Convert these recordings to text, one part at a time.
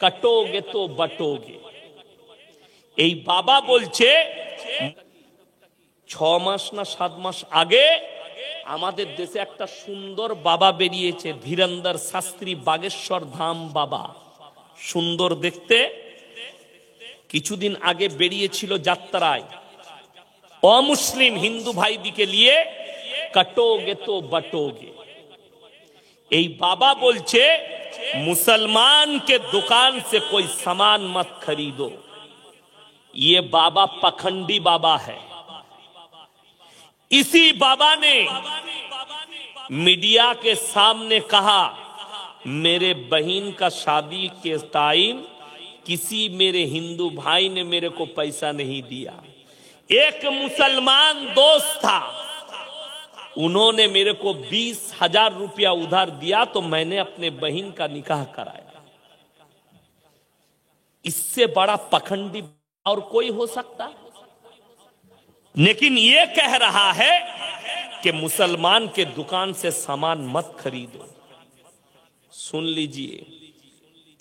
কাটোগে তো বটোগে। এই বাবা বলছে 6 মাস না 7 মাস আগে আমাদের দেশে একটা সুন্দর বাবা বেরিয়েছে, ধীরেন্দর শাস্ত্রী বাগেশ্বর ধাম বাবা, সুন্দর দেখতে। কিছুদিন আগে বেরিয়েছিল যাত্রায়, অমুসলিম হিন্দু ভাইদিকে নিয়ে, কাটোগে তো বটোগে। এই বাবা বলছে मुसलमान के दुकान से कोई सामान मत खरीदो। ये बाबा पखंडी बाबा है। इसी बाबा ने मीडिया के सामने कहा, मेरे बहन का शादी के टाइम किसी मेरे हिंदू भाई ने मेरे को पैसा नहीं दिया। एक मुसलमान दोस्त था, उन्होंने मेरे को 20,000 रुपया उधार दिया तो मैंने अपने बहन का निकाह कराया। इससे बड़ा पखंडी और कोई हो सकता? लेकिन ये कह रहा है कि मुसलमान के दुकान से सामान मत खरीदो। सुन लीजिए,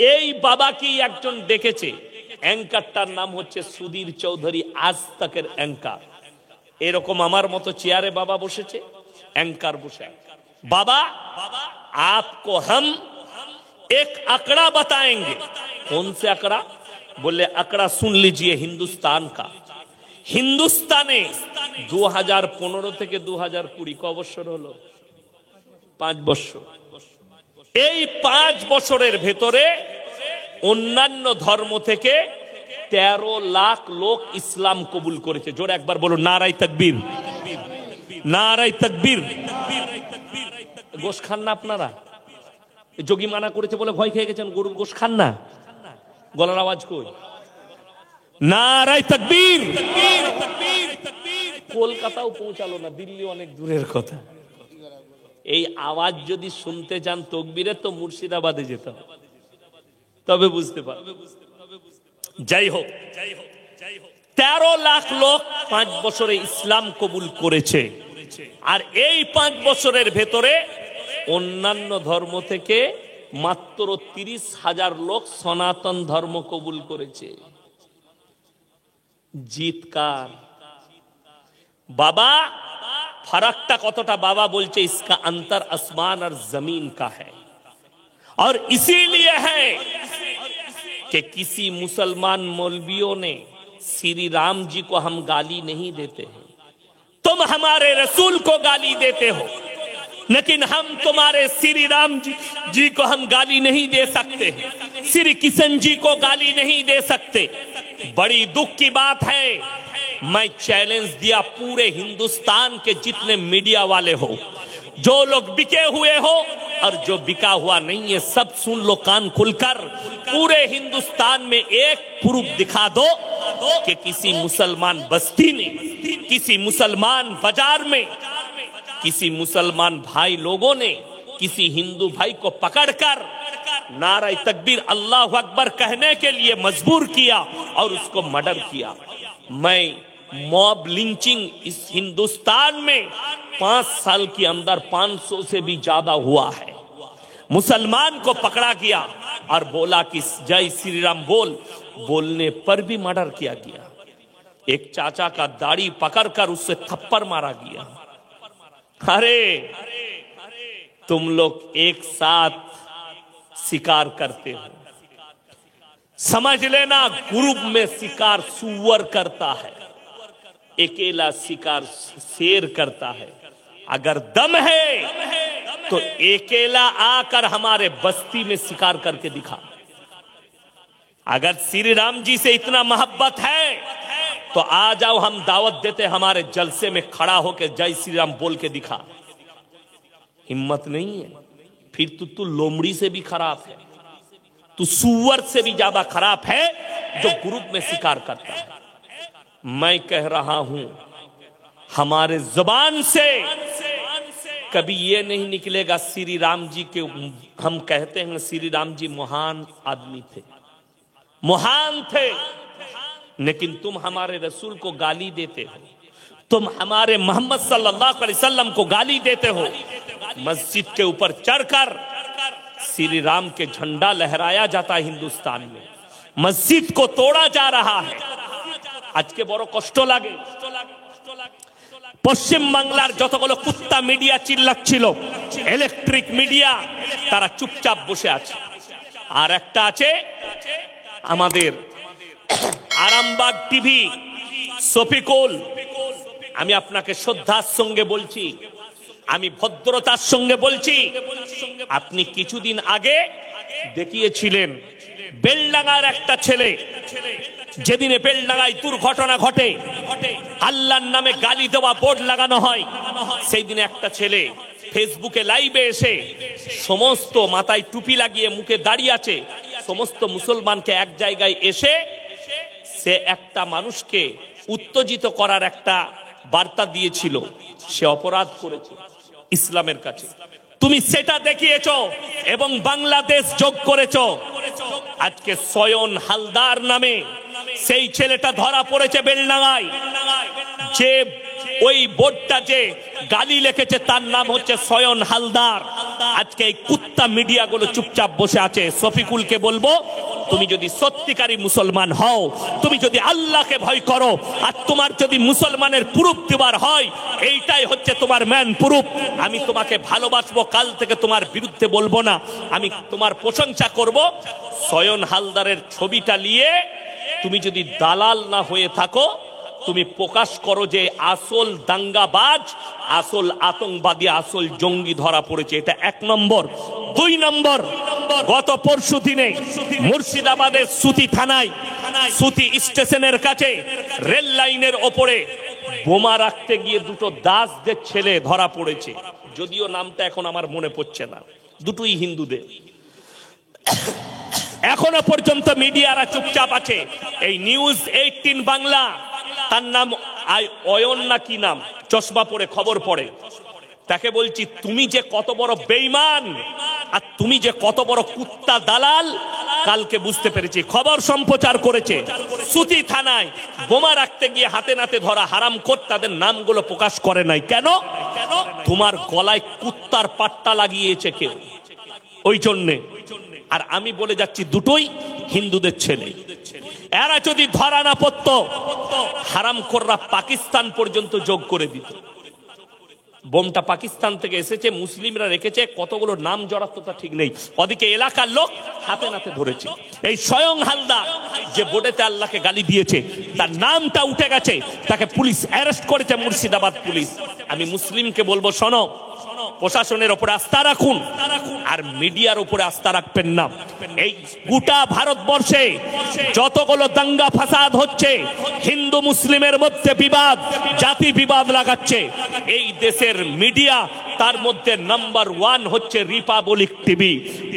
এই বাবা কি একজন ডেকেছে, অ্যাঙ্কারটার নাম হচ্ছে সুধীর চৌধুরী, আজ তকের অ্যাঙ্কার। এরকম আমার মতো চেয়ারে বাবা বসেছে, एंकर बुशा। बाबा, आपको हम एक आंकड़ा बताएंगे। कौन से आंकड़ा? बोले आंकड़ा सुन लीजिए हिंदुस्तान का। हिंदुस्ताने 2015 থেকে 2020 ক বছর হলো? 5 বছর। এই 5 বছরের ভেতরে অন্যান্য ধর্ম থেকে 13 লাখ লোক ইসলাম কবুল করেছে। জোরে একবার বলুন নারায়ে তাকবীর, নারায়ে তাকবীর। গোশ খান না আপনারা? যোগী মানা করেছে বলে ভয় খেয়ে গেছেন, গরুর গোশ খান না? গলার আওয়াজ কই? নারায়ে তাকবীর। কলকাতাও পৌঁছালো না, দিল্লি অনেক দূরের কথা। এই আওয়াজ যদি শুনতে চান তকবীরে, তো মুর্শিদাবাদে যেতে হবে, তবে বুঝতে পারবেন। যাই হোক, 13 লাখ লোক 5 বছরে ইসলাম কবুল করেছে। আর এই 5 বছরের ভেতরে অন্যান্য ধর্ম থেকে মাত্র 30,000 লোক সনাতন ধর্ম কবুল করেছে। জিতকার বাবা। फर्कटा कतटा बाबा बोलचे, इसका अंतर आसमान और जमीन का है। और इसीलिए है कि किसी मुसलमान मौलवियों ने श्री राम जी को हम गाली नहीं देते हैं, तुम हमारे रसूल को गाली देते हो, लेकिन हम तुम्हारे श्री राम जी को हम गाली नहीं दे सकते, श्री किशन जी को गाली नहीं दे सकते। बड़ी दुख की बात है, मैं चैलेंज दिया पूरे हिंदुस्तान के जितने मीडिया वाले हो, जो लोग बिके हुए हो और जो बिका हुआ नहीं है, सब सुन लो कान खुलकर। पूरे हिंदुस्तान में एक प्रूफ दिखा दो कि किसी मुसलमान बस्ती ने, किसी मुसलमान बाजार में, किसी मुसलमान भाई लोगों ने किसी हिंदू भाई को पकड़कर नारे तकबीर अल्लाह अकबर कहने के लिए मजबूर किया और उसको मर्डर किया। मैं मॉब लिंचिंग इस हिंदुस्तान में 5 साल के अंदर 500 से भी ज्यादा हुआ है। मुसलमान को पकड़ा गया और बोला कि जय श्री राम बोल, बोलने पर भी मर्डर किया गया। एक चाचा का दाढ़ी पकड़कर उससे थप्पड़ मारा गया। अरे तुम लोग एक साथ शिकार करते हो, समझ लेना ग्रुप में शिकार सुअर करता है, अकेला शिकार शेर करता है। अगर दम है तो अकेला आकर हमारे बस्ती में शिकार करके दिखा। अगर श्री राम जी से इतना मोहब्बत है तो आ जाओ, हम दावत देते, हमारे जलसे में खड़ा होकर जय श्री राम बोल के दिखा। हिम्मत नहीं है, फिर तू लोमड़ी से भी खराब है, तू सुअर से भी ज्यादा खराब है जो ग्रुप में शिकार करता है। मैं कह रहा हूं, हमारे जुबान से कभी ये नहीं निकलेगा श्री राम जी के, हम कहते हैं श्री राम जी महान आदमी थे, महान थे, लेकिन तुम हमारे रसूल को गाली देते हो, तुम हमारे मोहम्मद सल्लल्लाहु अलैहि वसल्लम को गाली देते हो। मस्जिद के ऊपर चढ़कर श्री राम के झंडा लहराया जाता है हिंदुस्तान में, मस्जिद को तोड़ा जा रहा है। आज के बड़ो कष्ट लागे পশ্চিম বাংলার যতগুলো কুত্তা মিডিয়া চিল্লাচ্ছিল, ইলেকট্রিক মিডিয়া, তারা চুপচাপ বসে আছে। আর একটা আছে আমাদের আরামবাগ টিভি, শফিকুল। আমি আপনাকে শ্রদ্ধার সঙ্গে বলছি, আমি ভদ্রতার সঙ্গে বলছি, আপনি কিছুদিন আগে দেখিয়েছিলেন বেলডাঙ্গার একটা ছেলে, যেদিনে বেলডাঙ্গায় দুর্ঘটনা ঘটে, আল্লাহর নামে গালি দেওয়া বোর্ড লাগানো হয়, সেই দিনে একটা ছেলে ফেসবুকে লাইভে এসে সমস্ত মাথায় টুপি লাগিয়ে মুখে দাঁড়িয়ে আছে, সমস্ত মুসলমানকে এক জায়গায় এসে সে একটা মানুষকে উত্তেজিত করার একটা বার্তা দিয়েছিল। সে অপরাধ করেছে ইসলামের কাছে। তুমি সেটা দেখিয়েছো এবং বাংলাদেশ যোগ করেছো। আজকে সয়ন হালদার নামে সেই ছেলেটা ধরা পড়েছে বেলডাঙ্গায়, যে ওই বোর্ডটা যে গালি লিখেছে তার নাম হচ্ছে সয়ন হালদার। আজকে এই কুত্তা মিডিয়াগুলো চুপচাপ বসে আছে। শফিকুলকে বলবো, তুমি যদি সত্যিকারী মুসলমান হও, তুমি যদি আল্লাহকে ভয় করো, আর তোমার যদি মুসলমানের প্রুফ দেওয়ার হয়, এইটাই হচ্ছে তোমার ম্যান প্রুফ। আমি তোমাকে ভালোবাসবো, কাল থেকে তোমার বিরুদ্ধে বলবো না, আমি তোমার প্রশংসা করব। সয়ন হালদারের ছবিটা নিয়ে তুমি যদি দালাল না হয়ে থাকো, তুমি প্রকাশ করো যে আসল দাঙ্গাবাজ, আসল আতঙ্কবাদী, আসল জঙ্গি ধরা পড়েছে। এটা 1 নম্বর। 2 নম্বর, গত পরশু দিনে মুর্শিদাবাদের সুতি থানায়, সুতি স্টেশনের কাছে রেল লাইনের ওপরে বোমা রাখতে গিয়ে দুটো দাসদের ছেলে ধরা পড়েছে। যদিও নামটা এখন আমার মনে পড়ছে না, দুটোই হিন্দুদের। এখনো পর্যন্ত মিডিয়ারা চুপচাপ আছে। এই নিউজ 18 বাংলা, তার নাম অয়ন না কি নাম, চশমা পরে খবর পড়ে, তাকে বলছি তুমি যে কত বড় বেঈমান আর তুমি যে কত বড় কুত্তা দালাল, কালকে বুঝতে পেরেছি। খবর সম্প্রচার করেছে সুতি থানায় বোমা রাখতে গিয়ে হাতে নাতে ধরা হারামখোর, তাদের নামগুলো প্রকাশ করে নাই। কেন? তোমার গলায় কুত্তার পাট্টা লাগিয়েছে কেউ, ওই জন্যে। আর আমি বলে যাচ্ছি দুটোই হিন্দুদের ছেলে। এরা যদি ধরা না পড়তো, হারামখোররা পাকিস্তান পর্যন্ত যোগ করে দিত। বোমটা পাকিস্তান থেকে এসেছে, মুসলিমরা রেখেছে, কতগুলো নাম জড়াতো তা ঠিক নেই। ওদিকে এলাকার লোক হাতে নাতে ধরেছে। এই স্বয়ং হালদার যে বোর্ডেতে আল্লাহকে গালি দিয়েছে, তার নামটা উঠে গেছে, তাকে পুলিশ অ্যারেস্ট করেছে, মুর্শিদাবাদ পুলিশ। আমি মুসলিমকে বলবো, শোনো, প্রশাসনের উপরে আস্থা রাখুন, আর মিডিয়ার উপরে আস্থা রাখবেন না। এই গোটা ভারতবর্ষে যতগুলো দাঙ্গা ফাসাদ হচ্ছে, হিন্দু মুসলিমের মধ্যে বিবাদ, জাতি বিবাদ লাগাচ্ছে, এই দেশের মিডিয়া তার মধ্যে নাম্বার 1 হচ্ছে রিপাবলিক টিভি।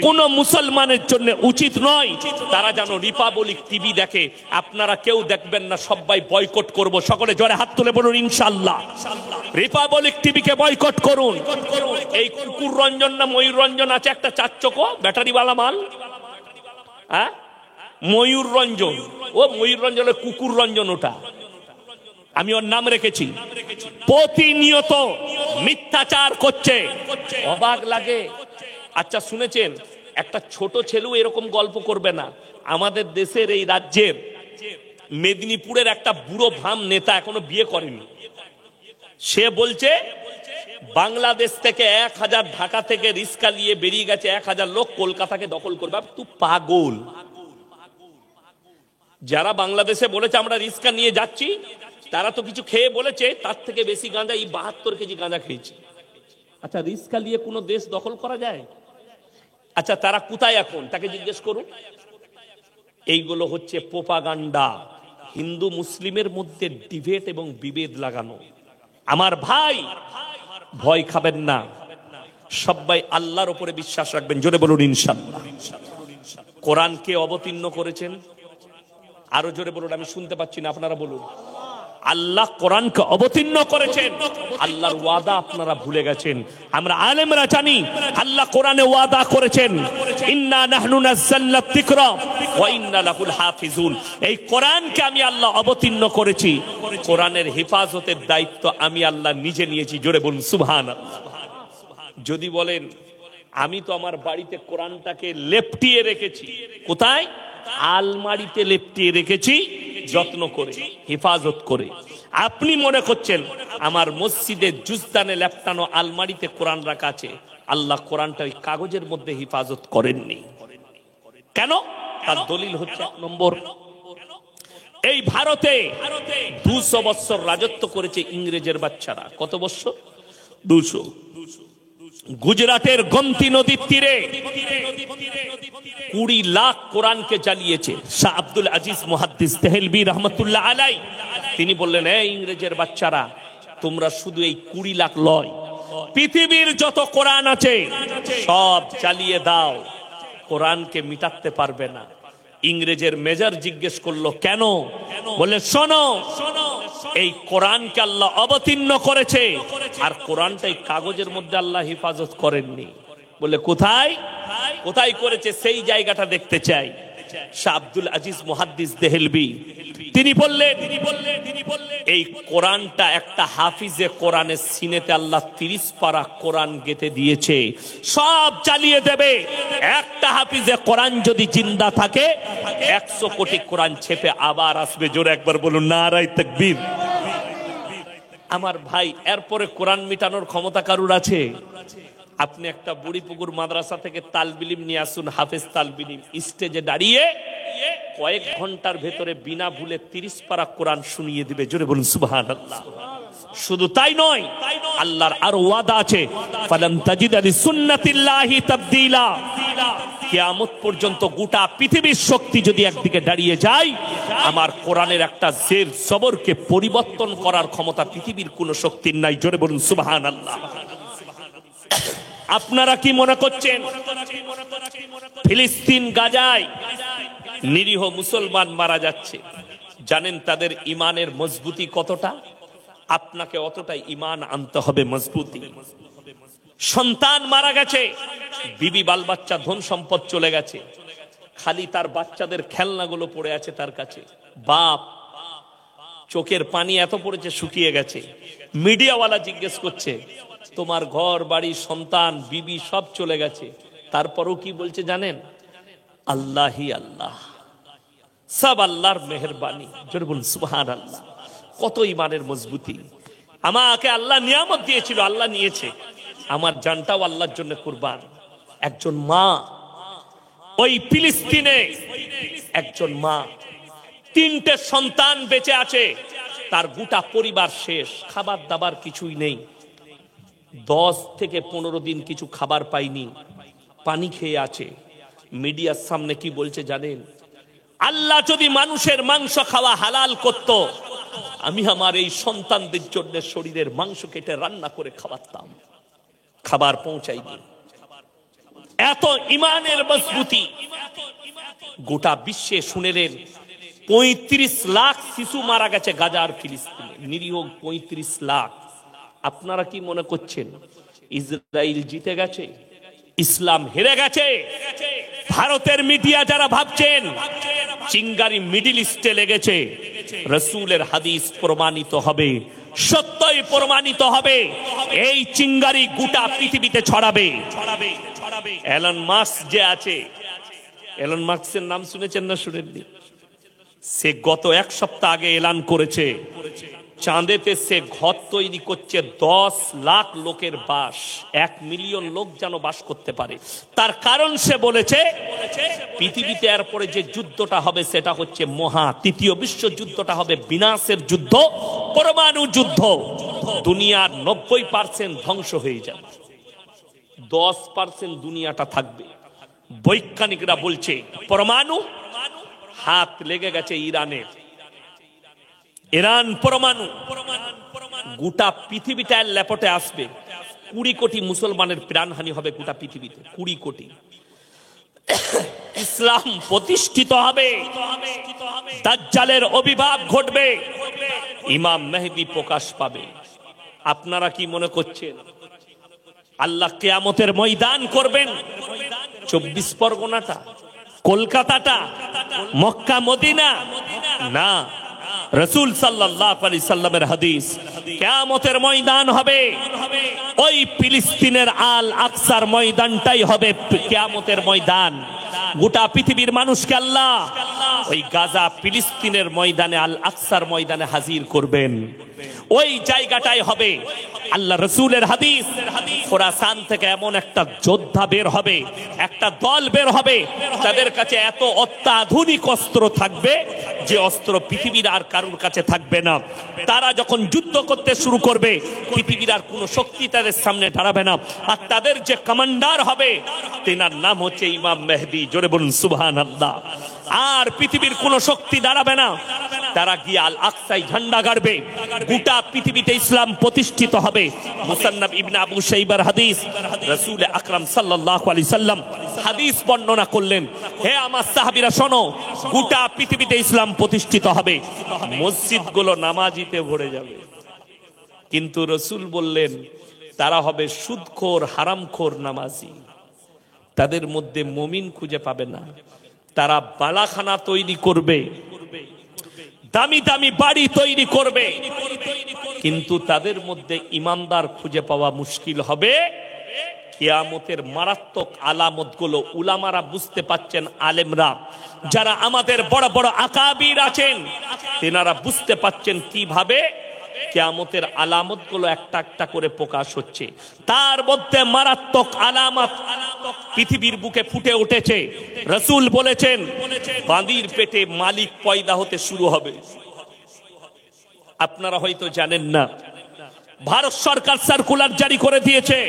কোন মুসলমানের জন্য উচিত নয় তারা যেন রিপাবলিক টিভি দেখে। আপনারা কেউ দেখবেন না, সবাই বয়কট করব। সকলে জোরে হাত তুলে বলুন ইনশাআল্লাহ। রিপাবলিক টিভিকে বয়কট করুন। এই কুকুর রঞ্জন না ময়ূর রঞ্জন আছে একটা চারচকো ব্যাটারিওয়ালা মাল, হ্যাঁ, ময়ূর রঞ্জন, ও ময়ূর রঞ্জনের কুকুর রঞ্জন, ওটা আমি ওর নাম রেখেছি। প্রতিনিয়ত মিথ্যাচার করছে, অবাক লাগে। আচ্ছা শুনেছেন, একটা ছোট ছেলেও এরকম গল্প করবে না। আমাদের দেশের এই রাজ্যের মেদিনীপুরের একটা বুড়ো ভাম নেতা এখনো বিয়ে করেনি। সে বলছে বাংলাদেশ থেকে 1000 ঢাকা থেকে রিস্কা নিয়ে বেরিয়ে গেছে 1000 লোক কলকাতাকে দখল করবে। তুই পাগল। যারা বাংলাদেশে বলেছে আমরা রিস্কা নিয়ে যাচ্ছি, তারা তো কিছু খেয়ে বলেছে, তার থেকে বেশি গাঁজা এই 72 কেজি গাঁজা খেয়েছে। আচ্ছা, রিস্কা নিয়ে কোনো দেশ দখল করা যায়? আচ্ছা, তারা কোথায় এখন তাকে জিজ্ঞেস করুন। এইগুলো হচ্ছে প্রোপাগান্ডা, হিন্দু মুসলিমের মধ্যে ডিবেট এবং বিভেদ লাগানো। আমার ভাই, ভয় খাবেন না, সবাই আল্লাহর উপরে বিশ্বাস রাখবেন। জোরে বলুন ইনশাআল্লাহ। কোরআনকে অবতীর্ণ করেছেন, আরো জোরে বলুন, আমি শুনতে পাচ্ছি না, আপনারা বলুন। আল্লাহ কোরআনকে অবতীর্ণ করেছেন। আল্লাহর ওয়াদা আপনারা ভুলে গেছেন। আমরা আলেমরা জানি আল্লাহ কোরআনে ওয়াদা করেছেন, ইন্না নাহনু নাযালনা যিকরা ওয়া ইন্না লাহুল হাফিজুন। এই কোরআনকে আমি আল্লাহ অবতীর্ণ করেছি, কোরআনের হেফাজতের দায়িত্ব আমি আল্লাহ নিজে নিয়েছি। জোরে বলুন সুবহানাল্লাহ। যদি বলেন আমি তো আমার বাড়িতে কোরআনটাকে লেপটিয়ে রেখেছি। কোথায়? আলমারিতে লেপটিয়ে রেখেছি, যত্ন করে, হেফাজত করে। আপনি মনে করছেন আমার মসজিদের জুজদানে লেপটানো আলমারিতে কোরআন রাখা আছে, আল্লাহ কোরআনটা ওই কাগজের মধ্যে হেফাজত করেননি। কেন? তার দলিল হচ্ছে, এক নম্বর, এই ভারতে 200 বছর রাজত্ব করেছে ইংরেজের বাচ্চারা। কত বছর? 200। গুজরাটের গোমতী নদীর তীরে 20 লাখ কোরআনকে জ্বালিয়েছে। শাহ আব্দুল আজিজ মুহাদ্দিস দেহলভী রহমতুল্লাহ আলাই তিনি বললেন, এই ইংরেজের বাচ্চারা, তোমরা শুধু এই 20 লাখ লয়, পৃথিবীর যত কোরআন আছে সব জ্বালিয়ে দাও, কোরআনকে মিটাতে পারবে না। ইংরেজের মেজর জিজ্ঞেস করলো, কেন? বলে, শোনো, এই কোরআনকে আল্লাহ অবতীর্ণ করেছে, আর কোরআনটা এই কাগজের মধ্যে আল্লাহ হেফাজত করেননি। বলে, কোথায়? কোথায় করেছে সেই জায়গাটা দেখতে চাই। শাহ আব্দুল আজিজ মুহাদ্দিস দেহলভী তিনি বললেন, এই কোরআনটা একটা হাফিজে কোরআনের সিনেতে আল্লাহ 30 পারা কোরআন গেঁথে দিয়েছে, সব চালিয়ে দেবে। একটা হাফিজে কোরআন যদি জিন্দা থাকে 100 কোটি কোরআন ছেপে আবার আসবে। জোরে একবার বলুন নারায়ে তাকবীর। আমার ভাই, এরপরে কোরআন মিটানোর ক্ষমতা কারুর আছে? আপনি একটা বুড়িপুকুর মাদ্রাসা থেকে তালবিলিম নিয়ে আসুন, হাফেজ তালবিলিম, স্টেজে দাঁড়িয়ে কয়েক ঘন্টার ভেতরে বিনা ভুলে 30 পারা কোরআন শুনিয়ে দিবে। জোরে বলুন সুবহানাল্লাহ। শুধু তাই নয়, আল্লাহর আরো ওয়াদা আছে, ফালান তাজিদা লিসুন্নাতিল্লাহি তাবদীলা। কিয়ামত পর্যন্ত গোটা পৃথিবীর শক্তি যদি একদিকে দাঁড়িয়ে যায়, আমার কোরআনের একটা জের জবরকে পরিবর্তন করার ক্ষমতা পৃথিবীর কোনো শক্তির নাই। জোরে বলুন সুবহানাল্লাহ। আপনারা কি মনে করছেন ফিলিস্তিন গাজায় নিরীহ মুসলমান মারা যাচ্ছে? জানেন তাদের ইমানের মজবুতি কতটা? আপনাকে অতটাই ইমান আনতে হবে, মজবুতি। সন্তান মারা গেছে, বিবি বাল বাচ্চা ধন সম্পদ চলে গেছে, খালি তার বাচ্চাদের খেলনাগুলো পড়ে আছে তার কাছে। বাপ চোখের পানি এত পড়েছে শুকিয়ে গেছে। মিডিয়াওয়ালা জিজ্ঞেস করছে, তোমার ঘর বাড়ি সন্তান বিবি সব চলে গেছে, তারপরও কি বলছে জানেন? আল্লাহি আল্লাহ, সব আল্লাহর মেহেরবানি। জোরে বলুন সুবহানাল্লাহ। কত ইমানের মজবুতি। আমাকে আল্লাহ নিয়ামত দিয়েছিল, আল্লাহ নিয়েছে, আমার জানটাও আল্লাহর জন্য কুরবান। একজন মা, ওই ফিলিস্তিনে একজন মা, 3টে সন্তান বেঁচে আছে, তার গোটা পরিবার শেষ, খাবার দাবার কিছুই নেই। 10 থেকে 15 দিন কিছু খাবার পাইনি, পানি খেয়ে আছে। মিডিয়ার সামনে কি বলছে জানেন? আল্লাহ যদি মানুষের মাংস খাওয়া হালাল করত, আমি আমার এই সন্তানদের জন্য শরীরের মাংস কেটে রান্না করে খাওয়াতাম। খাবার পৌঁছাইনি। এত ইমানের মজবুতি। গোটা বিশ্বে শুনেলেন 35 লাখ শিশু মারা গেছে গাজার ফিলিস্তিনে, নিরীহ 35 লাখ। আপনারা কি মনে করছেন ইসরায়েল জিতে গেছে, ইসলাম হেরে গেছে? ভারতের মিডিয়া যারা ভাবছেন চিঙ্গারি মিডল ইস্টে লেগেছে, রাসূলের হাদিস প্রমাণিত হবে, সত্যই প্রমাণিত হবে, এই চিঙ্গারি গোটা পৃথিবীতে ছড়াবে। এলন মাস্ক যে আছে, এলন মাস্কের নাম শুনেছেন না শুনেননি? সে গত 1 সপ্তাহ আগে এলান করেছে চাঁদেতে সে ঘর তৈরি করছে, 10 লাখ লোকের বাস, 1 মিলিয়ন লোক যেন বাস করতে পারে। তার কারণ সে বলেছে পৃথিবীতে এরপরে যে যুদ্ধটা হবে সেটা হচ্ছে তৃতীয় বিশ্বযুদ্ধটা হবে বিনাশের যুদ্ধ, পরমাণু যুদ্ধ। দুনিয়ার 90% ধ্বংস হয়ে যাবে, 10% দুনিয়াটা থাকবে। বৈজ্ঞানিকরা বলছে পরমাণু হাত লেগে গেছে ইরানের। ইরান পরমাণু গোটা পৃথিবীটা ল্যাপটে আসবে। 20 কোটি মুসলমানের প্রাণহানি হবে গোটা পৃথিবীতে, 20 কোটি। ইসলাম প্রতিষ্ঠিত হবে, দাজ্জালের আবির্ভাব ঘটবে, ইমাম মেহেদী প্রকাশ পাবে। আপনারা কি মনে করছেন আল্লাহ কিয়ামতের ময়দান করবেন 24 পরগনাটা, কলকাতাটা, মক্কা মদিনা? না, রাসূল সাল্লাল্লাহু আলাইহি সাল্লামের হাদিস, কিয়ামতের ময়দান হবে ওই ফিলিস্তিনের আল আকসার ময়দানটাই হবে কিয়ামতের ময়দান। গোটা পৃথিবীর মানুষকে আল্লাহ ওই গাজা ফিলিস্তিনের ময়দানে, আল আকসার ময়দানে হাজির করবেন। ওই জায়গাটাই হবে, আল্লাহ রাসূলের হাদিস, খোরাসান থেকে এমন একটা যোদ্ধা বের হবে, একটা দল বের হবে, তাদের কাছে এত অত্যাধুনিক অস্ত্র থাকবে যে অস্ত্র পৃথিবীর আর কারোর কাছে থাকবে না। তারা যখন যুদ্ধ করতে শুরু করবে, পৃথিবীর আর কোনো শক্তি তাদের সামনে দাঁড়াবে না। আর তাদের যে কমান্ডার হবে, তেনার নাম হচ্ছে ইমাম মেহেদী। জোরে বলুন সুবহানাল্লাহ। আর পৃথিবীর কোনো শক্তি দাঁড়াবে না। তারা গিয়ে আল আকসায় ঝান্ডা গাড়বে, গোটা পৃথিবীতে ইসলাম প্রতিষ্ঠিত হবে। মুসান্নাফ ইবনে আবু শাইবার হাদিস, রাসূল আকরাম সাল্লাল্লাহু আলাইহি সাল্লাম হাদিস বর্ণনা করলেন, হে আমার সাহাবীরা শোনো, গোটা পৃথিবীতে ইসলাম প্রতিষ্ঠিত হবে, মসজিদগুলো নামাজিতে ভরে যাবে। কিন্তু রাসূল বললেন তারা হবে সুদখোর, হারামখোর নামাজি। তাদের মধ্যে মুমিন খুঁজে পাবে না। তারা বালাখানা তৈরি করবে, দামি দামি বাড়ি তৈরি করবে, কিন্তু তাদের মধ্যে ইমানদার খুঁজে পাওয়া মুশকিল হবে। কিয়ামতের মারাত্মক আলামতগুলো উলামারা বুঝতে পাচ্ছেন, আলেমরা যারা আমাদের বড় বড় আকাবির আছেন, তেনারা বুঝতে পাচ্ছেন কিভাবে কিয়ামতের আলামতগুলো একটা একটা করে প্রকাশ হচ্ছে। তার মধ্যে মারাত্মক আলামত পৃথিবীর বুকে ফুটে উঠেছে। রাসূল বলেছেন বাঁদির পেটে মালিক পয়দা হতে শুরু হবে। আপনারা হয়তো জানেন না, ভারত সরকার সার্কুলার জারি করে দিয়েছে,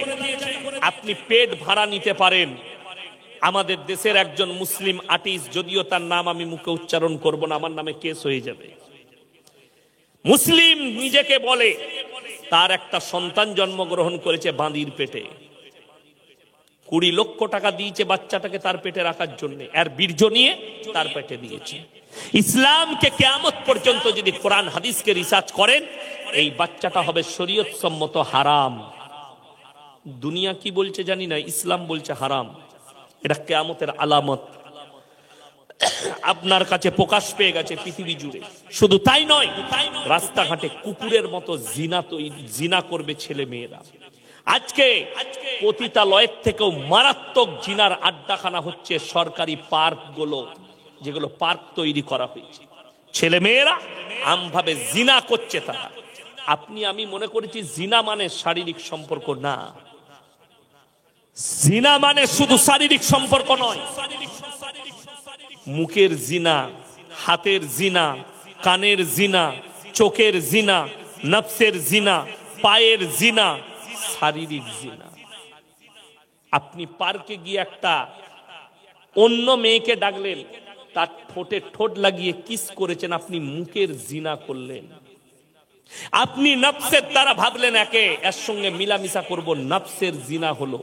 আপনি পেট ভাড়া নিতে পারেন। আমাদের দেশের একজন মুসলিম আর্টিস্ট, যদিও তার নাম আমি মুখে উচ্চারণ করব না, আমার নামে কেস হয়ে যাবে, মুসলিম নিজেকে বলে, তার একটা সন্তান জন্মগ্রহণ করেছে বাঁদির পেটে। 20 লক্ষ টাকা দিয়েছে বাচ্চাটাকে তার পেটে রাখার জন্য, আর বীর্য নিয়ে তার পেটে দিয়েছে। ইসলামকে কিয়ামত পর্যন্ত যদি কোরআন হাদিসকে রিসার্চ করেন, এই বাচ্চাটা হবে শরীয়ত সম্মত হারাম। দুনিয়া কি বলছে জানি না, ইসলাম বলছে হারাম। এটা কিয়ামতের আলামত আপনার কাছে প্রকাশ পেয়ে গেছে পৃথিবী জুড়ে। শুধু তাই নয়, রাস্তাঘাটে কুকুরের মতো জিনা করবে ছেলে মেয়েরা। আজকে পতিতালয়ের থেকেও মারাত্মক জিনার আড্ডাখানা হচ্ছে সরকারি পার্কগুলো, যেগুলো পার্ক তৈরি করা হয়েছে। ছেলে মেয়েরা আমভাবে জিনা করছে। তারা, আপনি আমি মনে করেছি জিনা মানে শারীরিক সম্পর্ক না। জিনা মানে শুধু শারীরিক সম্পর্ক নয়, মুখের জিনা, হাতের জিনা, কানের জিনা, চোখের জিনা, নফসের জিনা, পায়ের জিনা, শারীরিক জিনা। আপনি পার্কে গিয়ে একটা অন্য মেয়েকে ডাকলেন, তার ঠোঁটে ঠোঁট লাগিয়ে কিস করেছেন, আপনি মুখের জিনা করলেন। আপনি নফসের দ্বারা ভাবলেন এর সঙ্গে মিলামিশা করব, নফসের জিনা হলো।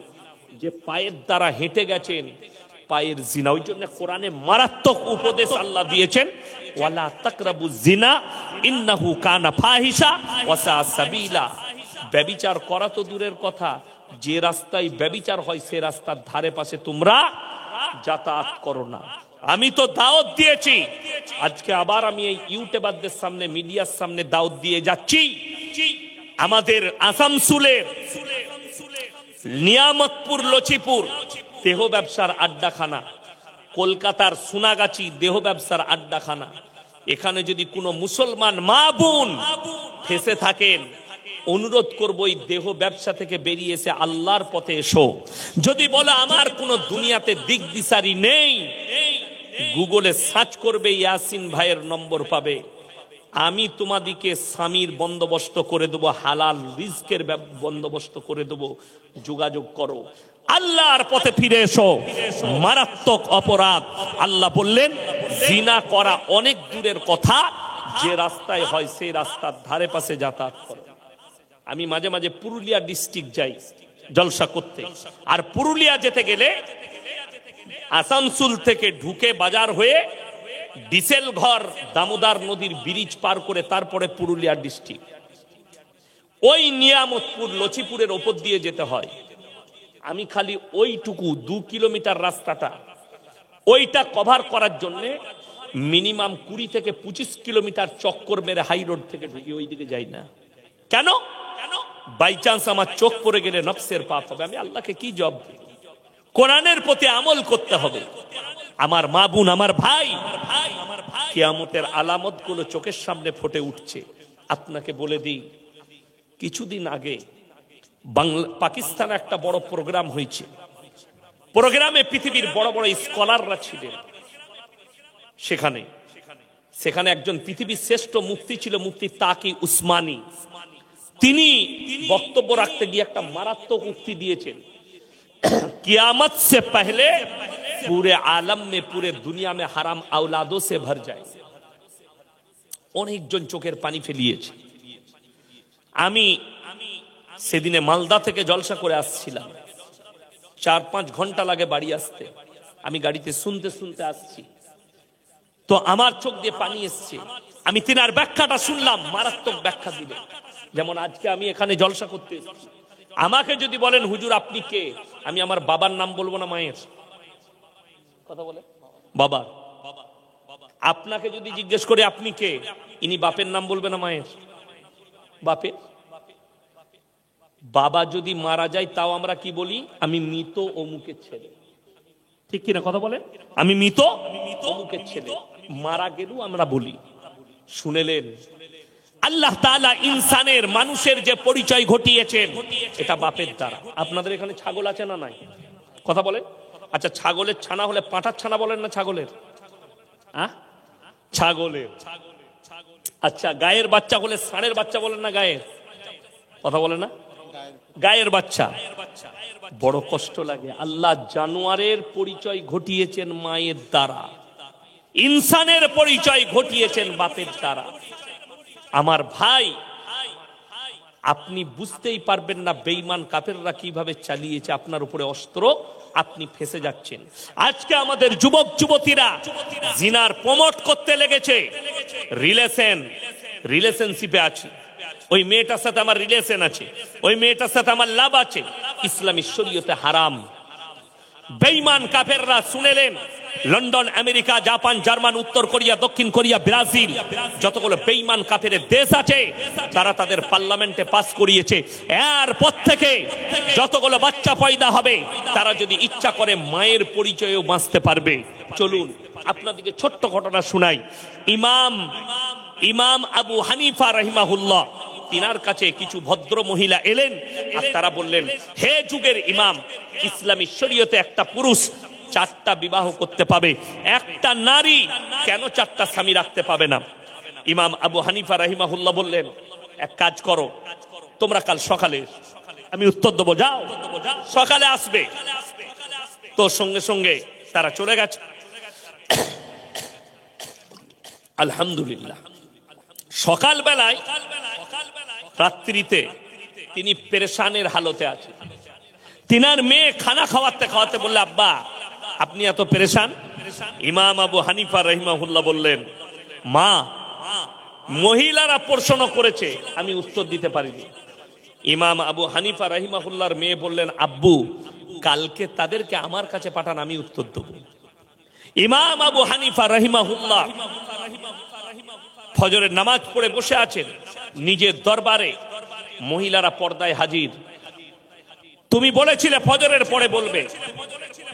যে পায়ের দ্বারা হেঁটে গেছেন, পায়ের জিনা। ওই জন্য কোরআনে মারাত্মক উপদেশ আল্লাহ দিয়েছেন, ওয়ালা তাকরাবুজ জিনা ইন্নাহু কানা ফাহিশা ওয়া সা সাবিলা। ব্যভিচার করা তো দূরের কথা, যে রাস্তায় ব্যভিচার হয় সে রাস্তার ধারে পাশে তোমরা যাতায়াত করো না। আমি তো দাওয়াত দিয়েছি, আজকে আবার আমি এই ইউটিউবারদের সামনে, মিডিয়ার সামনে দাওয়াত দিয়ে যাচ্ছি। আমাদের আসানসোলের নিয়ামতপুর, লচিপুর দেহ ব্যবসার আড্ডাখানা, কলকাতার সোনাগাছি দেহ ব্যবসার আড্ডাখানা, এখানে যদি কোনো মুসলমান মা বোন ফেসে থাকেন, অনুরোধ করবো এই দেহ ব্যবসা থেকে বেরিয়ে এসে আল্লাহর পথে এসো। যদি বলে আমার কোনো দুনিয়াতে দিক দিশারি নেই, গুগলে সার্চ করবে, ইয়াসিন ভাইয়ের নম্বর পাবে। আমি তোমাদিকে স্বামীর বন্দোবস্ত করে দেবো, হালাল রিজকের বন্দোবস্ত করে দেবো, যোগাযোগ করো, আল্লাহর পথে ফিরে এসো। মারাত্মক অপরাধ। আল্লাহ বললেন জিনা করা অনেক দূরের কথা, যে রাস্তায় হয় সেই রাস্তার ধারে পাশে যাতায়াত করো। আমি মাঝে মাঝে পুরুলিয়া ডিস্ট্রিক্ট যাই জলসা করতে, আর পুরুলিয়া যেতে গেলে আসানসোল থেকে ঢুকে বাজার হয়ে ডিসেল ঘর, দামোদর নদীর ব্রিজ পার করে তারপরে পুরুলিয়া ডিস্ট্রিক্ট, ওই নিয়ামতপুর লচিপুরের ওপর দিয়ে যেতে হয়। আমি খালি ওইটুকু 2 কিলোমিটার রাস্তাটা, ওইটা কভার করার জন্য মিনিমাম 20 থেকে 25 কিলোমিটার চক্কর মেরে হাই রোড থেকে ঢুকি ওই দিকে যাই না। কেন? বাই চান্স আমার চোখ পড়ে গেলে নফসের পাপ হবে, আমি আল্লাহকে কি জবাব দেব? কোরআনের প্রতি আমল করতে হবে। আমার মা বোন, আমার ভাই, কিয়ামতের আলামত গুলো চোখের সামনে ফুটে উঠছে। আপনাকে বলে দিই, কিছুদিন আগে পাকিস্তানে একটা বড় প্রোগ্রাম হয়েছে। প্রোগ্রামে পৃথিবীর বড় বড় স্কলাররা ছিলেন। সেখানে একজন পৃথিবীর শ্রেষ্ঠ মুফতি ছিল, মুফতি তাকি উসমানী। তিনি বক্তব্য রাখতে গিয়ে একটা মারাত্মক উক্তি দিয়েছেন, कियामत से पहले पूरे आलम में, पूरे दुनिया में हराम औलादों से भर जाए। অনেকজন চোখের পানি ফেলিয়েছে। আমি সেদিনে মালদা থেকে জলসা করে আসছিলাম, 4-5 ঘন্টা লাগে বাড়ি আসতে। আমি গাড়িতে শুনতে শুনতে আসছি, তো আমার চোখ দিয়ে পানি এসছে। আমি তিনার ব্যাখ্যাটা শুনলাম, মারাত্মক ব্যাখ্যা দিলেন। যেমন আজকে আমি এখানে জলসা করতে এসেছি, আমাকে যদি বলেন হুজুর আপনি কে, আমি আমার বাবার নাম বলবো না মায়ের? কথা বলে বাবা। আপনাকে যদি জিজ্ঞেস করে আপনি কে, ইনি বাপের নাম বলবে না মায়ের? বাপের। বাবা যদি মারা যায় তাও আমরা কি বলি? আমি মৃত অমুকের ছেলে। ঠিক কিনা কথা বলে? আমি মৃত অমুকের ছেলে। মারা গেলেও আমরা বলি। শুনেলেন, আল্লাহ তাআলা ইনসানের, মানুষের যে পরিচয় ঘটিয়েছেন এটা বাপের দ্বারা। আপনাদের এখানে ছাগল আছে না নাই? কথা বলেন। আচ্ছা, ছাগলের ছানা হলে পাঁঠার ছানা বলেন না ছাগলের? ছাগলের। আচ্ছা, গায়ের বাচ্চা হলে ষাঁড়ের বাচ্চা বলেন না গায়ের? কথা বলে না? গায়ের বাচ্চা। বড় কষ্ট লাগে। আল্লাহ জানোয়ারের পরিচয় ঘটিয়েছেন মায়ের দ্বারা, ইনসানের পরিচয় ঘটিয়েছেন বাপের দ্বারা। আমার ভাই, আপনি বুঝতেই পারবেন না বেঈমান কাফেররা কিভাবে চালিয়েছে আপনার উপরে অস্ত্র, আপনি ফেঁসে যাচ্ছেন। আজকে আমাদের যুবক যুবতীরা জিনার প্রমোট করতে লেগেছে। রিলেশনশিপে আছে, ওই মেয়েটার সাথে আমার রিলেশন আছে, ওই মেয়েটার সাথে আমার লাভ আছে, ইসলামী শরীয়তে হারাম। বেঈমান কাফেররা শুনেলেন, লন্ডন, আমেরিকা, জাপান, জার্মান, উত্তর কোরিয়া, দক্ষিণ কোরিয়া, ব্রাজিল, যতগুলো বেঈমান কাফের দেশ আছে তারা তাদের পার্লামেন্টে পাস করিয়েছে, এরপর থেকে যতগুলো বাচ্চা পয়দা হবে তারা যদি ইচ্ছা করে মায়ের পরিচয়েও বাঁচতে পারবে। চলুন আপনাদেরকে ছোট্ট ঘটনা শুনাই। ইমাম আবু হানিফা রাহিমাহুল্লাহ, তিনার কাছে কিছু ভদ্র মহিলা এলেন আর তারা বললেন, হে যুগের ইমাম, ইসলামী শরীয়তে একটা পুরুষ 4টা বিবাহ করতে পাবে, একটা নারী কেন 4টা স্বামী রাখতে পাবে না? ইমাম আবু হানিফা রাহিমাহুল্লাহ বললেন, এক কাজ করো, তোমরা কাল সকালে, আমি উত্তর দেবো, যাও সকালে আসবে। তো সঙ্গে সঙ্গে তারা চলে গেছে। আলহামদুলিল্লাহ, সকালবেলায়, রাত্রিতে তিনি পেরেশানের হালতে আছে। তিনার মেয়ে খানা খাওয়াতে খাওয়াতে বললে, আব্বা আপনি এত পেরেশান? ইমাম আবু হানিফা রাহিমাহুল্লাহ বললেন, মা, মহিলারা প্রশ্ন করেছে, আমি উত্তর দিতে পারিনি। ইমাম আবু হানিফা রাহিমাহুল্লাহর মেয়ে বললেন, আব্বু কালকে তাদেরকে আমার কাছে পাঠান, আমি উত্তর দেব। ইমাম আবু হানিফা রাহিমাহুল্লাহ ফজরের নামাজ পড়ে বসে আছেন নিজের দরবারে। মহিলারা পর্দায় হাজির। তুমি বলেছিলে ফজরের পরে বলবে।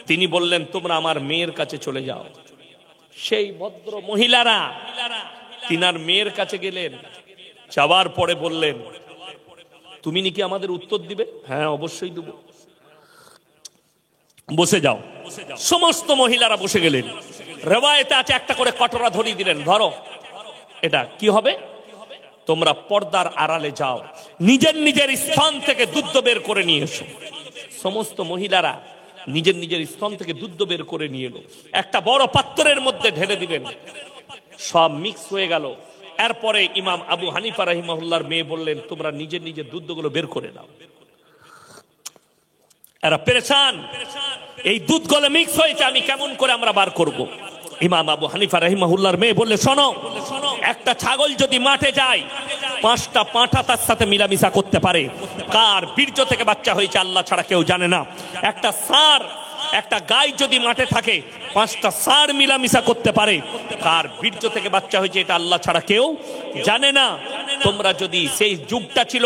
তিনি বললেন, তোমরা আমার মেয়ের কাছে চলে যাও। সেই ভদ্র মহিলারা তিনার মেয়ের কাছে গেলেন, যাওয়ার পরে বললেন, তুমি নাকি আমাদের উত্তর দিবে? হ্যাঁ অবশ্যই দেব, বসে যাও। সমস্ত মহিলারা বসে গেলেন। রেওয়ায়েতে আছে একটা করে কটরা ধরিয়ে দিলেন, ধরো, এটা কি হবে? তোমরা পর্দার আড়ালে যাও, নিজের নিজের স্থান থেকে দুধ বের করে নিয়ে এসো। সমস্ত মহিলারা নিজের নিজের স্থান থেকে দুধ বের করে নিয়ে এলো, একটা বড় পাত্রের মধ্যে ঢেলে দিলেন, সব মিক্স হয়ে গেল। এরপরে ইমাম আবু হানিফা রাহিমাহুল্লাহর মেয়ে বললেন, তোমরা নিজের নিজের দুধগুলো বের করে নাও। এরা পেরেশান, এই দুধগুলো মিক্স হয়েছে, আমি কেমন করে আমরা বার করব? ইমাম আবু হানিফা রাহিমাহুল্লাহর মেয়ে বললে, শোনো, একটা ছাগল যদি মাঠে যায় 5টা পাঁঠা তার সাথে মিলামিশা করতে পারে। কার বীর্য থেকে বাচ্চা হয়েছে আল্লাহ ছাড়া কেউ জানে না। একটা ষাঁড়, একটা গাই যদি মাঠে থাকে 5টা ষাঁড় মিলামিশা করতে পারে, কার বীর্য থেকে বাচ্চা হয়েছে এটা আল্লাহ ছাড়া কেউ জানে না। তোমরা যদি, সেই যুগটা ছিল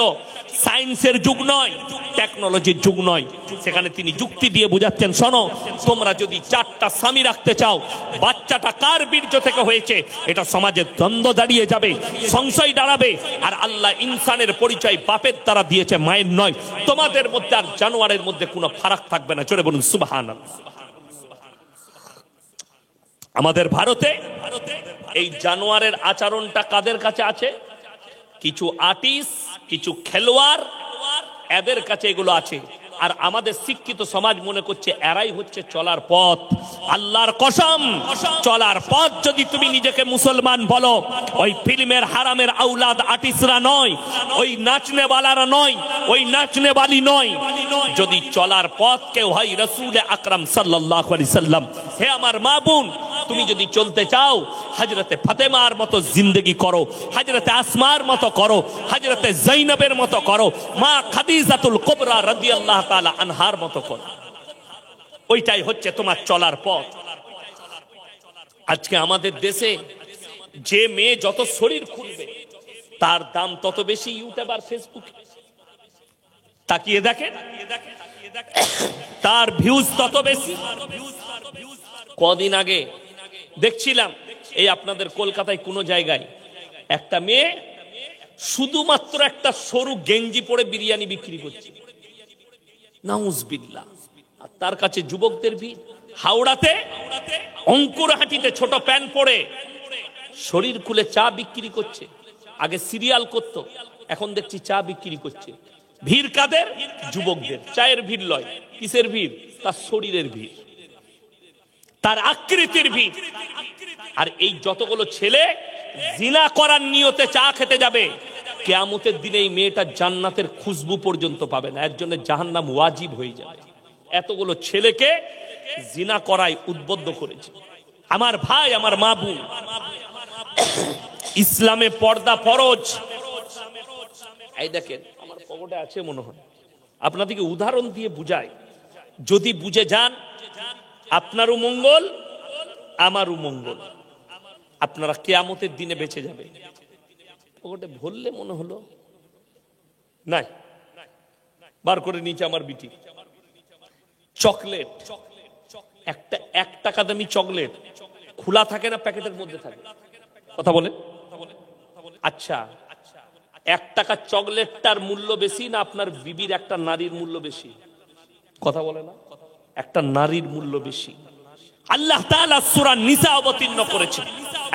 সায়েন্সের যুগ নয়, টেকনোলজির যুগ নয়, সেখানে তিনি যুক্তি দিয়ে বুঝাচ্ছেন, শোনো তোমরা যদি 4টা স্বামী রাখতে চাও, বাচ্চাটা কার বীর্য থেকে হয়েছে এটা সমাজে দ্বন্দ্ব দাঁড়িয়ে যাবে, সংশয় দাঁড়াবে। আর আল্লাহ ইনসানের পরিচয় বাপের দ্বারা দিয়েছে, মায়ের নয়। তোমাদের মধ্যে আর জানোয়ারের মধ্যে কোনো ফারাক থাকবে না। জোরে বলুন সুবহানাল্লাহ। আমাদের ভারতে এই জানোয়ারের আচরণটা কাদের কাছে আছে? কিছু আর্টিস্ট, কিছু খেলোয়াড়, এদের কাছে এগুলো আছে। আর আমাদের শিক্ষিত সমাজ মনে করছে এরাই হচ্ছে চলার পথ। আল্লাহর কসম, চলার পথ যদি তুমি নিজেকে মুসলমান বলো, ওই ফিল্মের হারামের আউলাদ আর্টিস্টরা নয়, ওই নাচনেওয়ালারা নয়, ওই নাচনেওয়ালি নয়। যদি চলার পথ কেউ হয় রাসূল আকরাম সাল্লাল্লাহু আলাইহি সাল্লাম, হে আমার মা বোন, তুমি যদি চলতে চাও হযরতে ফাতেমার মতো জিন্দেগি করো, হযরতে আসমার মতো করো, হযরতে জৈনবের মতো করো, মা খাদিজাতুল কুবরা রাদিয়াল্লাহু তাআলা আনহার মতো করো। ওইটাই হচ্ছে তোমার চলার পথ। আজকে আমাদের দেশে যে মেয়ে যত শরীর খুলবে তার দাম তত বেশি ইউটিউব আর ফেসবুকে। তাকিয়ে দেখেন, তার ভিউজ তত বেশি। কদিন আগে দেখছিলাম এই আপনাদের কলকাতায় কোন জায়গায় একটা মেয়ে শুধুমাত্র একটা সরু গেঞ্জি পরে বিরিয়ানি বিক্রি করছে, নাউজুবিল্লাহ। আর তার কাছে যুবকদের ভিড়। হাওড়াতে অঙ্কুরহাটিতে ছোট প্যান্ট পরে শরীর খুলে চা বিক্রি করছে। আগে সিরিয়াল করতো, এখন দেখছি চা বিক্রি করছে। ভিড় কাদের? যুবকদের। চায়ের ভিড় লয়, কিসের ভিড়? তার শরীরের ভিড়, তার আকৃতির ভিড়। আর এই যতগুলো ছেলে জিনা করার নিয়তে চা খেতে যাবে, কিয়ামতের দিনে এই মেয়েটা জান্নাতের খুশবু পর্যন্ত পাবে না, এর জন্য জাহান্নাম ওয়াজিব হয়ে যাবে। এতগুলো ছেলেকে জিনা করায় উদ্বুদ্ধ করেছে। আমার ভাই, আমার মা বোন, ইসলামে পর্দা ফরজ। এই দেখেন আমার পকেটে আছে মনে হয়, আপনাদেরকে উদাহরণ দিয়ে বুঝাই। যদি বুঝে যান আপনারও মঙ্গল, আমারও মঙ্গল। আপনারা কিয়ামতের দিনে বেঁচে যাবে। পকেটে ভরলে মনে হলো নাই, বার করে নিচে আমার বিটি চকলেট, একটা 1 টাকা দামি চকলেট, খোলা থাকে না, প্যাকেটের মধ্যে থাকে। কথা বলে, আচ্ছা 1 টাকা চকলেটটার মূল্য বেশি না আপনার বিবির একটা নারীর মূল্য বেশি? কথা বলে না, একটা নারীর মূল্য বেশি। আল্লাহ তাআলা সূরা নিসা অবতীর্ণ করেছে,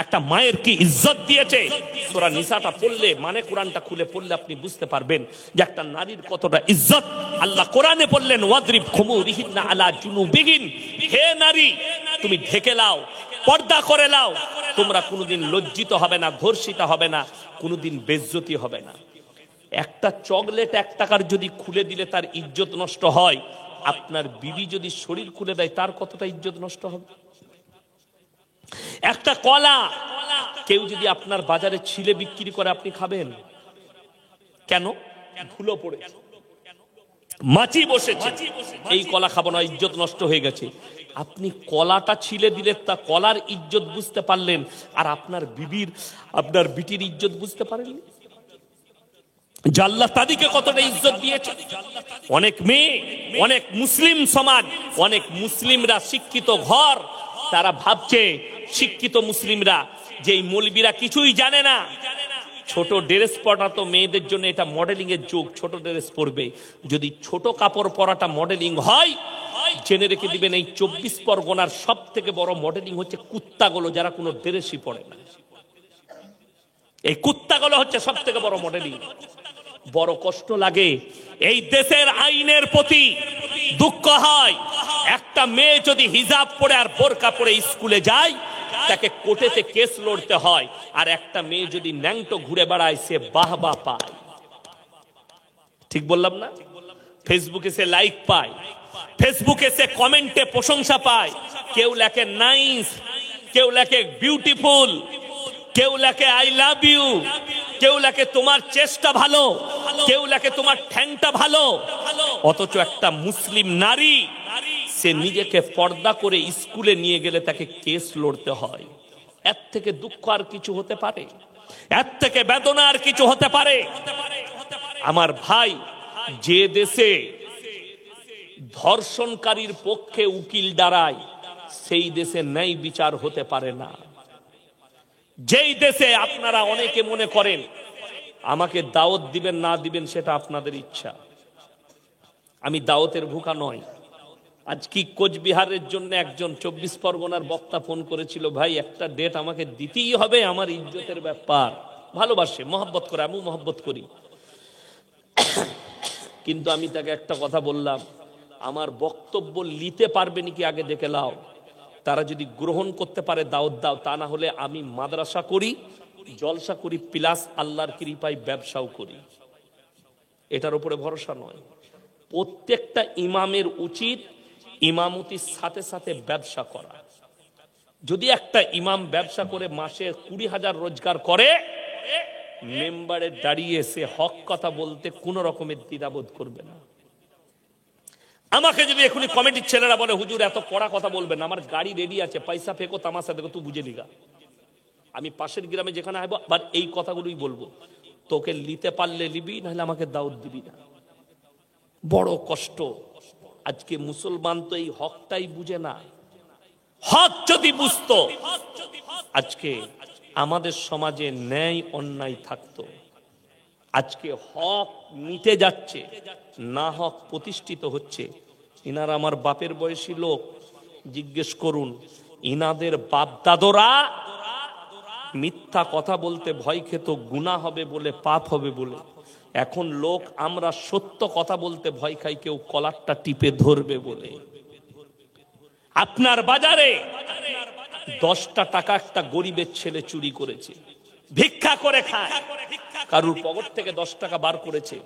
একটা মায়ের কি ইজ্জত দিয়েছে। সূরা নিসাটা পড়লে, মানে কোরআনটা খুলে পড়লে আপনি বুঝতে পারবেন যে একটা নারীর কতটা ইজ্জত। আল্লাহ কোরআনে বললেন ওয়াদরিব খুমুরিহিন্না আলা জুনুবিহিন, হে নারী তুমি ঢেকে লাও, পর্দা করে লাও, তোমরা কোনোদিন লজ্জিত হবে না, ধর্ষিত হবে না, কোনোদিন বেইজ্জতি হবে না। একটা চকলেট 1 টাকার যদি খুলে দিলে তার ইজ্জত নষ্ট হয়, আপনার বিবি যদি শরীর খুলে দেয় তার কতটা ইজ্জত নষ্ট হবে। একটা কলা কেউ যদি আপনার বাজারে ছিলে বিক্রি করে, আপনি খাবেন কেন? ধুলো পড়ে, মাছি বসেছে, এই কলা খাবো না, ইজ্জত নষ্ট হয়ে গেছে। আপনি কলাটা ছিলে দিলে তা কলার ইজ্জত বুঝতে পারলেন, আর আপনার বিবির, আপনার বিটির ইজ্জত বুঝতে পারেননি। আল্লাহ তাদেরকে কতটা ইজ্জত দিয়েছে। অনেক মেয়ে, অনেক মুসলিম সমাজ, অনেক মুসলিমরা শিক্ষিত ঘর, তারা ভাবছে শিক্ষিত মুসলিমরা যে এই মৌলবীরা কিছুই জানে না, ছোট ড্রেস পরাটা মেয়েদের জন্য এটা মডেলিং এর যুগ, ছোট ড্রেস পরবে। যদি ছোট কাপড় পরাটা মডেলিং হয়, জেনে রেখে দিবেন এই 24 পরগনার সব থেকে বড় মডেলিং হচ্ছে কুত্তাগুলো, যারা কোনো ড্রেসই পরে না। এই কুত্তাগুলো হচ্ছে সব থেকে বড় মডেলিং। বড় কষ্ট লাগে, এই দেশের আইনের প্রতি দুঃখ হয়। একটা মেয়ে যদি হিজাব পরে আর বোরকা পরে স্কুলে যায়, তাকে কোর্টেতে কেস লড়তে হয়। আর একটা মেয়ে যদি ন্যাংটো ঘুরে বেড়ায়, সে বাহবা পায়। ঠিক বললাম না? ফেসবুকে সে লাইক পায়, ফেসবুকে সে কমেন্টে প্রশংসা পায়। কেউ লেখে নাইস, কেউ লেখে বিউটিফুল, কেউ লেখে আই লাভ ইউ, কেউ লেখে তোমার চেষ্টা ভালো, কেউ লেখে তোমার ঠ্যাংটা ভালো। অথচ একটা মুসলিম নারী সে নিজেকে পর্দা করে স্কুলে নিয়ে গেলে তাকে কেস লড়তে হয়। এর থেকে দুঃখ আর কিছু হতে পারে? এর থেকে বেদনা আর কিছু হতে পারে? আমার ভাই, যে দেশে ধর্ষণকারীর পক্ষে উকিল দাঁড়ায় সেই দেশে ন্যায় বিচার হতে পারে না। যেই দেশে আপনারা অনেকে মনে করেন আমাকে দাওয়াত দিবেন না দিবেন সেটা আপনাদের ইচ্ছা, আমি দাওয়াতের ভুকা নয়। আজ কি কোচবিহারের জন্য একজন 24 পরগনার বক্তা ফোন করেছিল, ভাই একটা ডেট আমাকে দিতেই হবে, আমার ইজ্জতের ব্যাপার। ভালোবাসে, মহব্বত করে, আমি মহব্বত করি, কিন্তু আমি তাকে একটা কথা বললাম, আমার বক্তব্য নিতে পারবে নাকি আগে দেখে লাও, তারা যদি গ্রহণ করতে পারে দাওয়াত দাও, তা না হলে আমি মাদ্রাসা করি, জলসা করি, প্লাস আল্লাহর কৃপায় ব্যবসাও করি। এটার উপরে ভরসা নয়। প্রত্যেকটা ইমামের উচিত ইমামতির সাথে সাথে ব্যবসা করা। যদি একটা ইমাম ব্যবসা করে মাসে 20,000 রোজগার করে, মেম্বারে দাঁড়িয়ে সে হক কথা বলতে কোনো রকমের দ্বিধাবোধ করবে না। আমাকে যদি এখনই কমিটির ছেলেরা বলে হুজুর এত কড়া কথা বলবেন, আমার গাড়ি রেডি আছে, পয়সা ফেকো তামাশা দেখো, তুই বুঝে নিগা, আমি পাশের গ্রামে যেখানে আসবো আবার এই কথাগুলোই বলবো, তোকে নিতে পারলে নিবি, নাহলে আমাকে দাওয়াত দিবি না। বড় কষ্ট। আজকে মুসলমান তো এই হকটাই বুঝে না। হক যদি বুঝতো, আজকে আমাদের সমাজে ন্যায় অন্যায় থাকতো। আজকে হক মিটে যাচ্ছে, না হক প্রতিষ্ঠিত হচ্ছে। ইনারা আমার বাপের বয়সী লোক, জিজ্ঞেস করুন ইনাদের বাপ দাদরা মিথ্যা কথা বলতে ভয় খেত, গুনাহ হবে বলে, পাপ হবে বলে। এখন লোক আমরা সত্য কথা বলতে ভয় খাই, কেউ কলারটা টিপে ধরবে বলে। আপনার বাজারে 10টা টাকা একটা গরিবের ছেলে চুরি করেছে, ভিক্ষা করে খায়, কারুর পকেট থেকে 10 টাকা বার করেছে,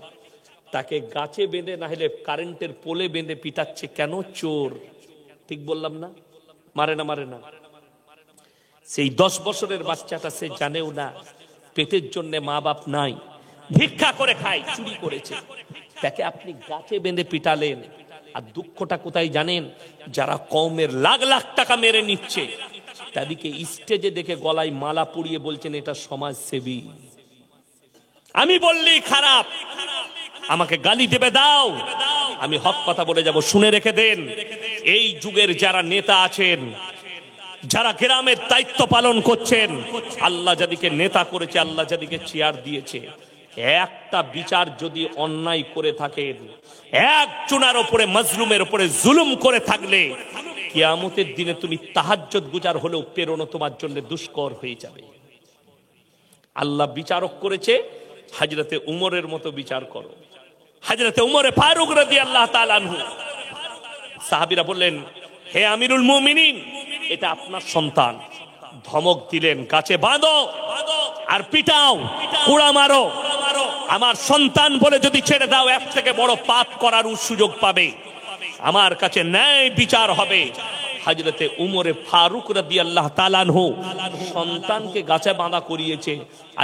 তাকে গাছে বেঁধে না হলে কারেন্টের পোলে বেঁধে পিটাচ্ছে। কেন? চোর। ঠিক বললাম না? মারে না? মারে না? সেই 10 বছরের বাচ্চাটা সে জানেও না পেটের জন্য মা বাপ নাই, ভিক্ষা করে খায়, চুরি করেছে, তাকে আপনি গাছে বেঁধে পিটালেন। আর দুঃখটা কোথায় জানেন? যারা কওমের লাখ লাখ টাকা মেরে নিচ্ছে, তাদেরকে স্টেজে দেখে গলায় মালা পরিয়ে বলছেন এটা সমাজসেবী। আমি বললি খারাপ, আমাকে গালি দেবে দাও, আমি হক কথা বলে যাব। শুনে রেখে দেন, এই যুগের যারা নেতা আছেন, যারা গ্রামের দায়িত্ব পালন করছেন, আল্লাহ যাদেরকে নেতা করেছে, আল্লাহ যাদেরকে চেয়ার দিয়েছে, একটা বিচার যদি অন্যায় করে থাকেন, একজনের উপরে মাজলুমের উপরে জুলুম করে থাকলে, কিয়ামতের দিনে তুমি তাহাজ্জুদ গুজার হলেও প্রেরণা তোমার জন্য দুষ্কর হয়ে যাবে। আল্লাহ বিচারক করেছে, হযরতে উমরের মতো বিচার করো। হযরতে উমরে ফারুক রাদিয়াল্লাহু তাআলা আনহু, সাহাবীরা বললেন হে আমিরুল মুমিনিন, এটা আপনার সন্তান। ধমক দিলেন, গাছে বাঁধো আর পিটাও, কুড়া মারো। আমার সন্তান বলে যদি ছেড়ে দাও, এর থেকে বড় পাপ করার সুযোগ পাবে, আমার কাছে ন্যায় বিচার হবে। হযরতে উমরে ফারুক রাদিয়াল্লাহু তাআলা আনহু সন্তানকে গাছে বাঁধা করিয়েছে।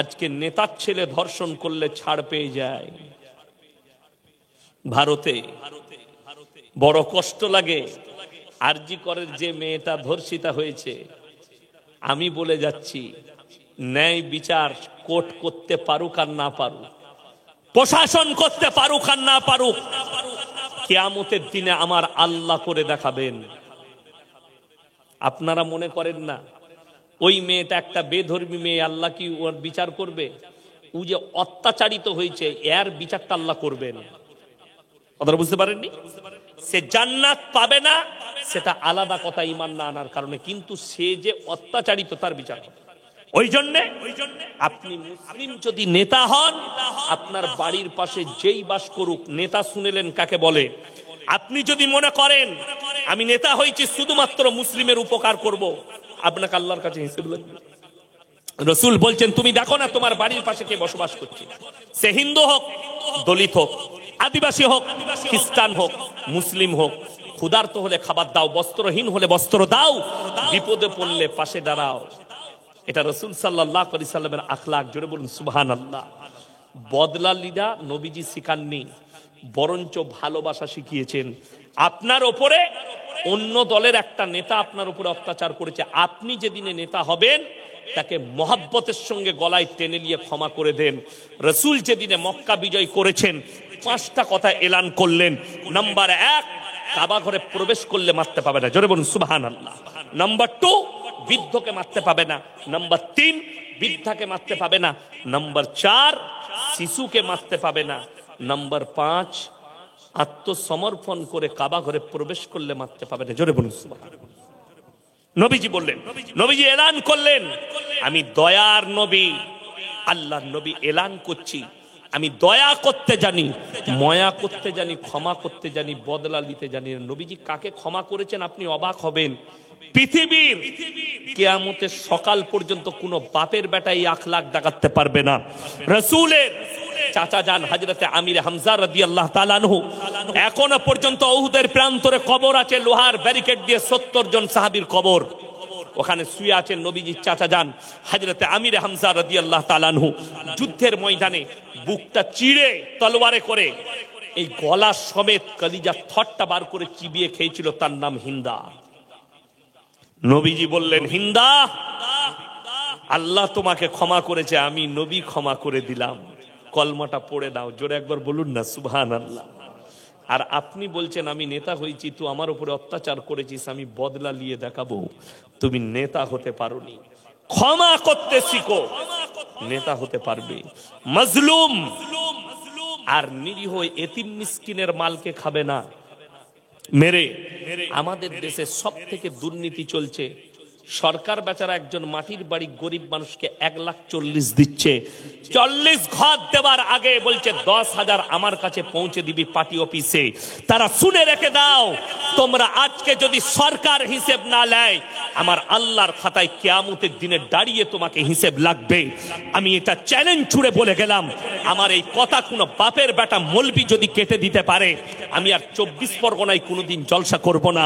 আজকে নেতার ছেলে ধর্ষণ করলে ছাড় পেয়ে যায়। ভারতে বড় কষ্ট লাগে। আরজি করের যে মেয়েটা ধর্ষিতা হয়েছে, আমি বলে যাচ্ছি, ন্যায় বিচার কোর্ট করতে পারুক আর না পারুক, প্রশাসন করতে পারুক আর না পারুক, কিয়ামতের দিনে আমার আল্লাহ করে দেখাবেন। আপনারা মনে করেন না ওই মেয়েটা একটা বেধর্মী মেয়ে, আল্লাহ কি ওর বিচার করবে? ও যে অত্যাচারিত হয়েছে, এর বিচারটা আল্লাহ করবেন। কথাটা বুঝতে পারেননি? সে জান্নাত পাবে না সেটা আলাদা কথা, ঈমান না আনার কারণে, কিন্তু সে যে অত্যাচারিত তার বিচার হবে। ওই জন্য আপনি মুসলিম যদি নেতা হন, আপনার বাড়ির পাশে যেই বাস করুক, নেতা শুনেলেন কাকে বলে। আপনি যদি মনে করেন আমি নেতা হয়েছি শুধুমাত্র মুসলিমের উপকার করব, আপনাকে আল্লাহর কাছে হিসেব লাগবে। রাসূল বলছেন তুমি দেখো না তোমার বাড়ির পাশে কে বসবাস করছে, সে হিন্দু হোক, দলিত হোক, আদিবাসী হোক, খ্রিস্টান হোক, মুসলিম হোক, ক্ষুধার্ত হলে খাবার দাও, বস্ত্রহীন হলে বস্ত্র দাও, বিপদে পড়লে পাশে দাঁড়াও। এটা রাসূল সাল্লাল্লাহু আলাইহি সাল্লামের আখলাক। জোরে বলুন সুবহানাল্লাহ। বদলা লিডা নবীজি শিখাননি, বরঞ্চ ভালোবাসা শিখিয়েছেন। আপনার ওপরে অন্য দলের একটা নেতা আপনার উপরে অত্যাচার করেছে, আপনি যেদিনে নেতা হবেন তাকে মহব্বতের সঙ্গে গলায় টেনে নিয়ে ক্ষমা করে দেন। রসুল যেদিনে মক্কা বিজয় করেছেন 5টা কথা এলান করলেন। নাম্বার 1, কাবা ঘরে প্রবেশ করলে মারতে পাবে না, জোরে বলুন সুবহানাল্লাহ। নাম্বার 2, বৃদ্ধকে মারতে পাবে না। নাম্বার 3, বৃদ্ধাকে মারতে পাবে না। নাম্বার 4, শিশুকে মারতে পাবে না। নাম্বার 5, আত্মসমর্পণ করে কাবা ঘরে প্রবেশ করলে মারতে পাবে না, জোরে বলুন সুবহানাল্লাহ। নবীজি বললেন, নবীজি এলান করলেন, আমি দয়ার নবী, আল্লাহর নবী এলান করছি, আমি দয়া করতে জানি, ময়া করতে জানি, ক্ষমা করতে জানি, বদলা নিতে জানি। নবীজি কাকে ক্ষমা করেছেন আপনি অবাক হবেন। পৃথিবীর কিয়ামতের সকাল পর্যন্ত কোনো বাপের বেটা এই আখলাক দেখাতে পারবে না। রাসূলের চাচা যান হযরতে আমির হামজা রাদিয়াল্লাহু তাআলা আনহু, এখনো পর্যন্ত উহুদের প্রান্তরে কবর আছে, লোহার ব্যারিকেড দিয়ে 70 জন সাহাবীর কবর, ওখানে শুয়ে আছেন নবীজির চাচা যান হযরতে আমির হামজা রাদিয়াল্লাহু তাআলা আনহু। যুদ্ধের ময়দানে বুকটা চিড়ে তলোয়ারে করে এই গলা সমেত কলিজা থটটা বার করে চিবিয়ে খেয়েছিল, তার নাম হিন্দা। নবীজি বললেন, হিন্দা, আল্লাহ তোমাকে ক্ষমা করেছে, আমি নবী ক্ষমা করে দিলাম, কলমাটা পড়ে দাও। জোরে একবার বলুন না সুবহানাল্লাহ। আর আপনি বলছেন আমি নেতা হয়েছি, তুই আমার উপরে অত্যাচার করেছিস, আমি বদলা নিয়ে দেখাবো। তুমি নেতা হতে পারোনি, ক্ষমা করতে শিখো, নেতা হতে পারবে। মজলুম আর নিরীহ এতিম মিসকিনের মালকে খাবে না মেরে। আমাদের দেশে সব থেকে দুর্নীতি চলছে। সরকার বেচারা একজন মাটির বাড়ি গরিব মানুষকে 1,40,000 দিচ্ছে, 40 ঘর দেওয়ার আগে বলছে 10,000 আমার কাছে পৌঁছে দিবি পার্টি অফিসে। তারা শুনে রেখে দাও, তোমরা আজকে যদি সরকার হিসেব না নেয়, আমার আল্লাহর খাতায় কিয়ামতের দিনে দাঁড়িয়ে তোমাকে হিসেব লাগবে। আমি এটা চ্যালেঞ্জ ছুড়ে বলে গেলাম, আমার এই কথা কোনো বাপের বেটা মলবি যদি কেটে দিতে পারে, আমি আর 24 পরগনায় কোনোদিন জলসা করব না।